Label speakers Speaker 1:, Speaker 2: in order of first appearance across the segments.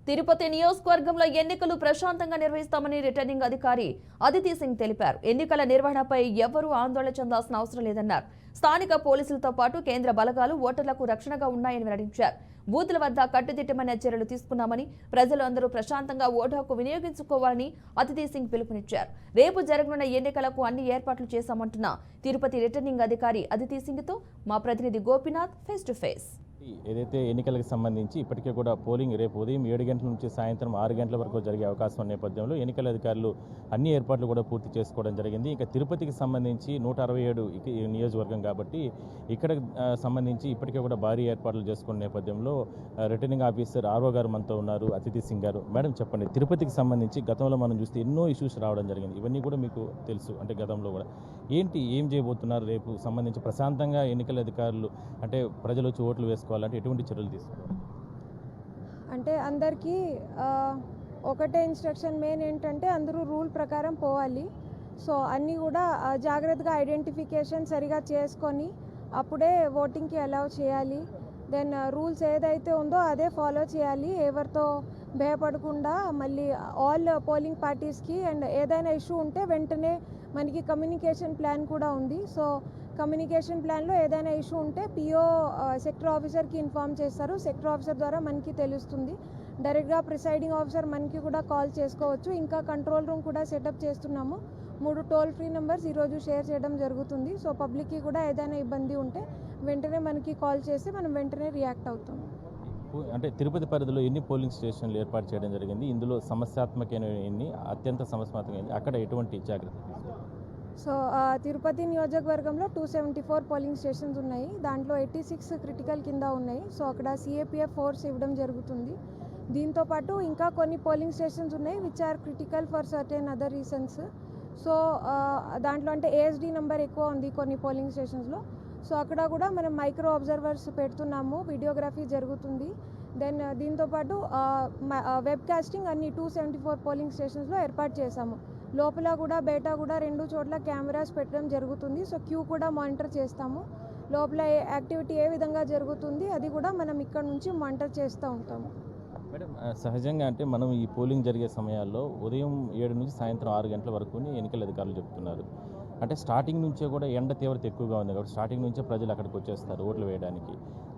Speaker 1: తిరుపతి నియోజకవర్గంలో ఎన్నికలు ప్రశాంతంగా నిర్వహిస్తామని రిటర్నింగ్ అధికారి అదితి సింగ్ తెలిపారు. ఎన్నికల నిర్వహణపై ఎవరూ ఆందోళన చెందాల్సిన అవసరం లేదన్నారు. స్థానిక పోలీసులతో పాటు కేంద్ర బలగాలు ఓటర్లకు రక్షణగా ఉన్నాయని వెల్లడించారు. బూతుల వద్ద కట్టుదిట్టమైన చర్యలు తీసుకున్నామని, ప్రజలు అందరూ ప్రశాంతంగా ఓటు హక్కు వినియోగించుకోవాలని అదితి సింగ్ పిలుపునిచ్చారు. రేపు జరగనున్న ఎన్నికలకు అన్ని ఏర్పాట్లు చేశామంటున్న తిరుపతి రిటర్నింగ్ అధికారి అదితి సింగ్తో మా ప్రతినిధి గోపీనాథ్ ఫేస్ టు ఫేస్.
Speaker 2: ఏదైతే ఎన్నికలకు సంబంధించి ఇప్పటికే కూడా పోలింగ్ రేపు ఉదయం 7 గంటల నుంచి సాయంత్రం 6 గంటల వరకు జరిగే అవకాశం ఉన్న నేపథ్యంలో ఎన్నికల అధికారులు అన్ని ఏర్పాట్లు కూడా పూర్తి చేసుకోవడం జరిగింది. ఇక తిరుపతికి సంబంధించి 167 నియోజకవర్గం కాబట్టి ఇక్కడ సంబంధించి ఇప్పటికే కూడా భారీ ఏర్పాట్లు చేసుకున్న నేపథ్యంలో రిటర్నింగ్ ఆఫీసర్ ఆర్ఓ గారు మనతో ఉన్నారు, అతిథి సింగ్ గారు. మేడం చెప్పండి, తిరుపతికి సంబంధించి గతంలో మనం చూస్తే ఎన్నో ఇష్యూస్ రావడం జరిగింది. ఇవన్నీ కూడా మీకు తెలుసు, అంటే గతంలో కూడా ఏం చేయబోతున్నారు రేపు సంబంధించి ప్రశాంతంగా ఎన్నికల అధికారులు అంటే ప్రజలు వచ్చి ఓట్లు వేసుకోవాలంటే ఎటువంటి చర్యలు తీసుకోవాలి?
Speaker 3: అంటే అందరికీ ఒకటే ఇన్స్ట్రక్షన్ మెయిన్ ఏంటంటే అందరూ రూల్ ప్రకారం పోవాలి. సో అన్నీ కూడా జాగ్రత్తగా ఐడెంటిఫికేషన్ సరిగా చేసుకొని అప్పుడే ఓటింగ్కి అలౌ చేయాలి. దెన్ రూల్స్ ఏదైతే ఉందో అదే ఫాలో చేయాలి. ఎవరితో భయపడకుండా మళ్ళీ ఆల్ పోలింగ్ పార్టీస్కి అండ్ ఏదైనా ఇష్యూ ఉంటే వెంటనే మనకి కమ్యూనికేషన్ ప్లాన్ కూడా ఉంది. సో కమ్యూనికేషన్ ప్లాన్లో ఏదైనా ఇష్యూ ఉంటే పిఓ సెక్టర్ ఆఫీసర్కి ఇన్ఫామ్ చేస్తారు. సెక్టర్ ఆఫీసర్ ద్వారా మనకి తెలుస్తుంది. డైరెక్ట్గా ప్రిసైడింగ్ ఆఫీసర్ మనకి కూడా కాల్ చేసుకోవచ్చు. ఇంకా కంట్రోల్ రూమ్ కూడా సెటప్ చేస్తున్నాము. 3 టోల్ ఫ్రీ నెంబర్స్ ఈరోజు షేర్ చేయడం జరుగుతుంది. సో పబ్లిక్కి కూడా ఏదైనా ఇబ్బంది ఉంటే వెంటనే మనకి కాల్ చేసి మనం వెంటనే రియాక్ట్ అవుతాం.
Speaker 2: అంటే తిరుపతి పరిధిలో ఎన్ని పోలింగ్ స్టేషన్లు ఏర్పాటు చేయడం జరిగింది? ఇందులో సమస్యాత్మకమైన ఎన్ని, అత్యంత సమస్యాత్మకమైన అక్కడ ఎటువంటి జాగ్రత్తలు తీసుకోవాలి?
Speaker 3: సో తిరుపతి నియోజకవర్గంలో 274 పోలింగ్ స్టేషన్స్ ఉన్నాయి. దాంట్లో 86 క్రిటికల్ కింద ఉన్నాయి. సో అక్కడ సిఏపిఎఫ్ ఫోర్స్ ఇవ్వడం జరుగుతుంది. దీంతోపాటు ఇంకా కొన్ని పోలింగ్ స్టేషన్స్ ఉన్నాయి which are critical for certain other reasons. So దాంట్లో అంటే ఏఎస్డి నెంబర్ ఎక్కువ ఉంది కొన్ని పోలింగ్ స్టేషన్స్లో. సో అక్కడ కూడా మనం మైక్రో అబ్జర్వర్స్ పెడుతున్నాము, వీడియోగ్రఫీ జరుగుతుంది. దెన్ దీంతోపాటు వెబ్ కాస్టింగ్ అన్ని 274 పోలింగ్ స్టేషన్స్లో ఏర్పాటు చేశాము. లోపల కూడా బయట కూడా 2 చోట్ల కెమెరాస్ పెట్టడం జరుగుతుంది. సో క్యూ కూడా మానిటర్ చేస్తాము. లోపల యాక్టివిటీ ఏ విధంగా జరుగుతుంది అది కూడా మనం ఇక్కడ నుంచి మానిటర్ చేస్తూ ఉంటాము.
Speaker 2: మేడం సహజంగా అంటే మనం ఈ పోలింగ్ జరిగే సమయాల్లో ఉదయం 7 నుంచి సాయంత్రం 6 గంటల వరకు ఎన్నికల అధికారులు చెప్తున్నారు. అంటే స్టార్టింగ్ నుంచే కూడా ఎండ తీవ్రత ఎక్కువగా ఉంది కాబట్టి స్టార్టింగ్ నుంచే ప్రజలు అక్కడికి వచ్చేస్తారు ఓట్లు వేయడానికి.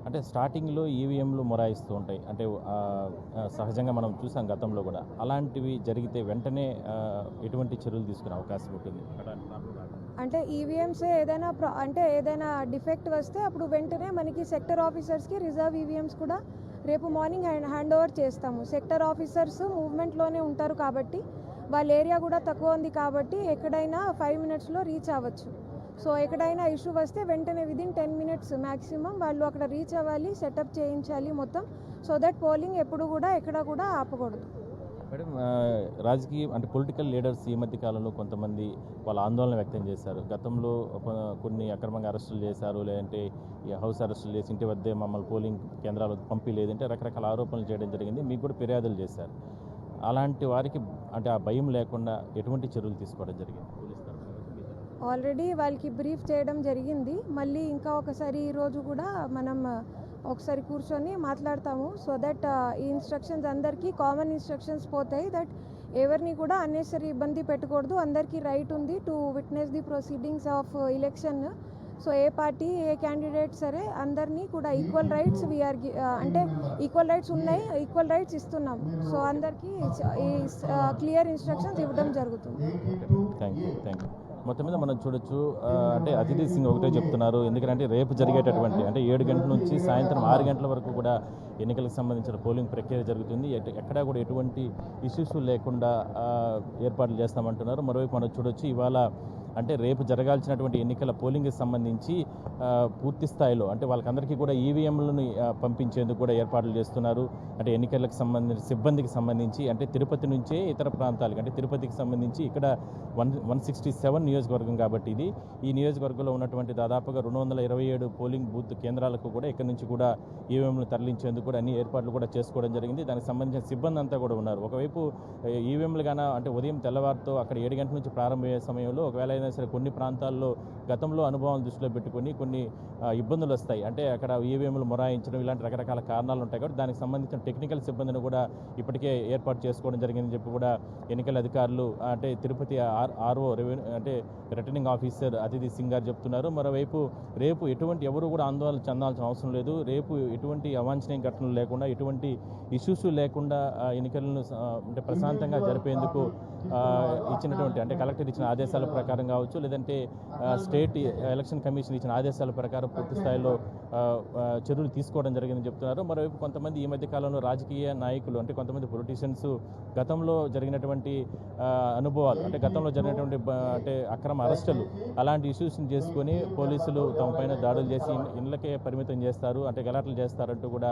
Speaker 2: అంటే స్టార్టింగ్లో ఈవీఎంలు మొరాయిస్తూ ఉంటాయి. అంటే సహజంగా మనం చూసాం గతంలో కూడా. అలాంటివి జరిగితే వెంటనే ఎటువంటి చర్యలు తీసుకునే అవకాశం ఉంటుంది?
Speaker 3: అంటే ఈవీఎంస్ ఏదైనా డిఫెక్ట్ వస్తే అప్పుడు వెంటనే మనకి సెక్టర్ ఆఫీసర్స్కి రిజర్వ్ ఈవీఎంస్ కూడా రేపు మార్నింగ్ హ్యాండ్ ఓవర్ చేస్తాము. సెక్టర్ ఆఫీసర్స్ మూవ్మెంట్లోనే ఉంటారు కాబట్టి వాళ్ళ ఏరియా కూడా తక్కువ ఉంది కాబట్టి ఎక్కడైనా 5 మినిట్స్లో రీచ్ అవ్వచ్చు. సో ఎక్కడైనా ఇష్యూ వస్తే వెంటనే విదిన్ 10 మినిట్స్ మ్యాక్సిమం వాళ్ళు అక్కడ రీచ్ అవ్వాలి, సెటప్ చేయించాలి మొత్తం. సో దట్ పోలింగ్ ఎప్పుడు కూడా ఎక్కడ కూడా ఆపకూడదు.
Speaker 2: మేడం రాజకీయ అంటే పొలిటికల్ లీడర్స్ ఈ మధ్య కాలంలో కొంతమంది వాళ్ళ ఆందోళన వ్యక్తం చేశారు. గతంలో కొన్ని అక్రమంగా అరెస్టులు చేశారు, లేదంటే ఈ హౌస్ అరెస్టులు చేసి ఇంటి వద్దే మమ్మల్ని పోలింగ్ కేంద్రాలకు పంపిలేదంటే రకరకాల ఆరోపణలు చేయడం జరిగింది. మీకు కూడా ఫిర్యాదులు చేశారు. అలాంటి వారికి అంటే ఆ భయం లేకుండా ఎటువంటి చర్యలు తీసుకోవడం జరిగింది?
Speaker 3: ఆల్రెడీ వాళ్ళకి బ్రీఫ్ చేయడం జరిగింది. మళ్ళీ ఇంకా ఒకసారి ఈరోజు కూడా మనం ఒకసారి కూర్చొని మాట్లాడతాము. సో దట్ ఈ ఇన్స్ట్రక్షన్స్ అందరికీ కామన్ ఇన్స్ట్రక్షన్స్ పోతాయి. దట్ ఎవరిని కూడా అన్నెసరీ ఇబ్బంది పెట్టకూడదు. అందరికీ రైట్ ఉంది to witness the proceedings of election. So A party A candidate సరే అందరినీ కూడా ఈక్వల్ రైట్స్ అంటే ఈక్వల్ రైట్స్ ఉన్నాయి, ఈక్వల్ రైట్స్ ఇస్తున్నాం. సో అందరికీ క్లియర్ ఇన్స్ట్రక్షన్స్ ఇవ్వడం జరుగుతుంది.
Speaker 2: Thank you. మొత్తం మీద మనం చూడొచ్చు, అంటే అతిథి సింగ్ ఒకటే చెప్తున్నారు. ఎందుకంటే రేపు జరిగేటటువంటి అంటే 7 గంటల నుంచి సాయంత్రం 6 గంటల వరకు కూడా ఎన్నికలకు సంబంధించిన పోలింగ్ ప్రక్రియ జరుగుతుంది. ఎక్కడా కూడా ఎటువంటి ఇష్యూస్ లేకుండా ఏర్పాట్లు చేస్తామంటున్నారు. మరోవైపు మనం చూడొచ్చు, ఇవాళ అంటే రేపు జరగాల్సినటువంటి ఎన్నికల పోలింగ్కి సంబంధించి పూర్తి స్థాయిలో అంటే వాళ్ళకందరికీ కూడా ఈవీఎంలను పంపించేందుకు కూడా ఏర్పాట్లు చేస్తున్నారు. అంటే ఎన్నికలకు సంబంధించి సిబ్బందికి సంబంధించి అంటే తిరుపతి నుంచే ఇతర ప్రాంతాలకు అంటే తిరుపతికి సంబంధించి ఇక్కడ 167 నియోజకవర్గం కాబట్టి ఈ నియోజకవర్గంలో ఉన్నటువంటి దాదాపుగా 227 పోలింగ్ బూత్ కేంద్రాలకు కూడా ఇక్కడ నుంచి కూడా ఈవీఎంలు తరలించేందుకు కూడా అన్ని ఏర్పాట్లు కూడా చేసుకోవడం జరిగింది. దానికి సంబంధించిన సిబ్బంది అంతా కూడా ఉన్నారు. ఒకవైపు ఈవీఎంలు గాన అంటే ఉదయం తెల్లవారుతో అక్కడ 7 గంటల నుంచి ప్రారంభమయ్యే సమయంలో ఒకవేళ ఏదైనా సరే కొన్ని ప్రాంతాల్లో గతంలో అనుభవాలను దృష్టిలో పెట్టుకొని కొన్ని ఇబ్బందులు వస్తాయి. అంటే అక్కడ ఈవీఎంలు మొరాయించడం ఇలాంటి రకరకాల కారణాలు ఉంటాయి కాబట్టి దానికి సంబంధించిన టెక్నికల్ సిబ్బందిని కూడా ఇప్పటికే ఏర్పాటు చేసుకోవడం జరిగిందని చెప్పి కూడా ఎన్నికల అధికారులు అంటే తిరుపతి ఆర్ఓ అంటే రిటర్నింగ్ ఆఫీసర్ అతిథి సింగ్ గారు చెప్తున్నారు. మరోవైపు రేపు ఎవరు కూడా ఆందోళన చెందాల్సిన అవసరం లేదు. రేపు ఎటువంటి అవాంఛనీయ ఘటనలు లేకుండా ఎటువంటి ఇష్యూస్ లేకుండా ఎన్నికలను అంటే ప్రశాంతంగా జరిపేందుకు ఇచ్చినటువంటి అంటే కలెక్టర్ ఇచ్చిన ఆదేశాల ప్రకారం కావచ్చు, లేదంటే స్టేట్ ఎలక్షన్ కమిషన్ ఇచ్చిన ఆదేశాల ప్రకారం పూర్తి స్థాయిలో చర్యలు తీసుకోవడం జరిగిందని చెప్తున్నారు. మరోవైపు కొంతమంది ఈ మధ్య కాలంలో రాజకీయ నాయకులు అంటే కొంతమంది పొలిటీషియన్స్ గతంలో జరిగినటువంటి అనుభవాలు అంటే గతంలో జరిగినటువంటి అంటే అక్రమ అరెస్టులు అలాంటి ఇష్యూస్ని చేసుకొని పోలీసులు తమ పైన దాడులు చేసి ఇళ్ళకే పరిమితం చేస్తారు, అంటే గలాటలు చేస్తారంటూ కూడా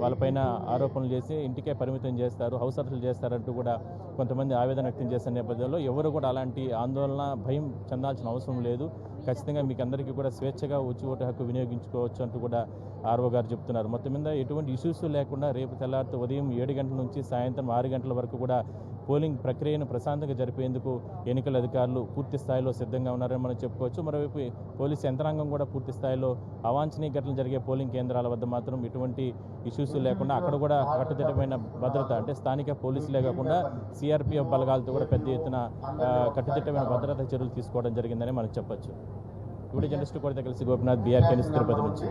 Speaker 2: వాళ్ళపైన ఆరోపణలు చేసి ఇంటికే పరిమితం చేస్తారు, హౌస్ అరెస్టులు చేస్తారంటూ కూడా కొంతమంది ఆవేదన వ్యక్తం చేసిన నేపథ్యంలో ఎవరు కూడా అలాంటి ఆందోళన భయం చెందాల్సిన అవసరం లేదు. ఖచ్చితంగా మీకు అందరికీ కూడా స్వేచ్ఛగా వచ్చి ఓటు హక్కు వినియోగించుకోవచ్చు అంటూ కూడా ఆర్ఓ గారు చెప్తున్నారు. మొత్తం మీద ఎటువంటి ఇష్యూస్ లేకుండా రేపు తెల్లారితో ఉదయం 7 గంటల నుంచి సాయంత్రం 6 గంటల వరకు కూడా పోలింగ్ ప్రక్రియను ప్రశాంతంగా జరిపేందుకు ఎన్నికల అధికారులు పూర్తి స్థాయిలో సిద్ధంగా ఉన్నారని మనం చెప్పుకోవచ్చు. మరోవైపు పోలీసు యంత్రాంగం కూడా పూర్తి స్థాయిలో అవాంఛనీయ ఘటనలు జరిగే పోలింగ్ కేంద్రాల వద్ద మాత్రం ఎటువంటి ఇష్యూస్ లేకుండా అక్కడ కూడా కట్టుదిట్టమైన భద్రత అంటే స్థానిక పోలీసులే కాకుండా సిఆర్పిఎఫ్ బలగాలతో కూడా పెద్ద ఎత్తున కట్టుదిట్టమైన భద్రతా చర్యలు తీసుకోవడం జరిగిందని మనం చెప్పొచ్చు. ఇప్పుడు జర్నలిస్టు కూడా కలిసి గోపినాథ్, బీఆర్కే న్యూస్, తిరుపతి నుంచి.